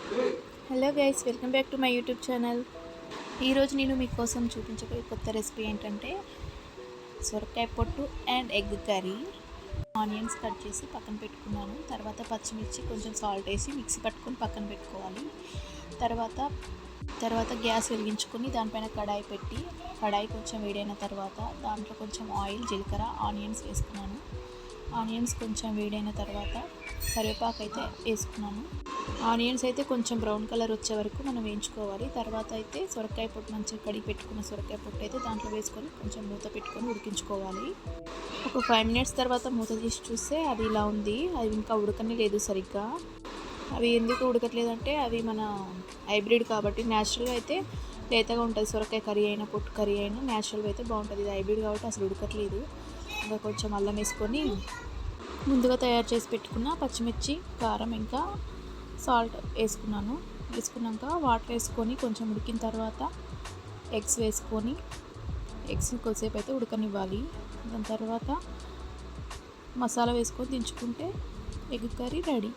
Hello guys, welcome back to my YouTube channel. ఈరోజు నేను మీకోసం చూపించబోయే కొత్త రెసిపీ ఏంటంటే సొరకాయ పొట్టు and egg curry. Onions cut చేసి పక్కన పెట్టుకున్నాను. తర్వాత పచ్చిమిర్చి కొంచెం సాల్ట్ వేసి మిక్సీ పట్టుకొని పక్కన పెట్టుకోవాలి. తర్వాత గ్యాస్ వెలిగించుకొని దానిపైన కడాయి పెట్టి కడాయి కొంచెం వేడైన తర్వాత దాంట్లో కొంచెం ఆయిల్, జీలకర్ర, ఆనియన్స్ వేసుకున్నాను. ఆనియన్స్ కొంచెం వేడైన తర్వాత కరివేపాకు అయితే వేసుకున్నాను. ఆనియన్స్ అయితే కొంచెం బ్రౌన్ కలర్ వచ్చే వరకు మనం వేయించుకోవాలి. తర్వాత అయితే సొరకాయ పొట్టు, మంచిగా కడిగి పెట్టుకున్న సొరకాయ పొట్టు అయితే దాంట్లో వేసుకొని కొంచెం మూత పెట్టుకొని ఉడికించుకోవాలి. ఒక 5 మినిట్స్ తర్వాత మూత తీసి చూస్తే అది ఇలా ఉంది. అది ఇంకా ఉడకనే లేదు సరిగ్గా. అవి ఎందుకు ఉడకట్లేదంటే అవి మన హైబ్రిడ్ కాబట్టి. న్యాచురల్గా అయితే లేతగా ఉంటుంది. సొరకాయ కర్రీ అయినా పొట్టు కర్రీ అయినా న్యాచురల్గా అయితే బాగుంటుంది. ఇది హైబ్రిడ్ కాబట్టి అసలు ఉడకట్లేదు. ఇంకా కొంచెం అల్లం వేసుకొని ముందుగా తయారు చేసి పెట్టుకున్న పచ్చిమిర్చి, కారం, ఇంకా సాల్ట్ వేసుకున్నాక వాటర్ వేసుకొని కొంచెం ఉడికిన తర్వాత ఎగ్స్ వేసుకొని కొద్దిసేపు అయితే ఉడకనివ్వాలి. దాని తర్వాత మసాలా వేసుకొని దించుకుంటే ఎగ్ కర్రీ రెడీ.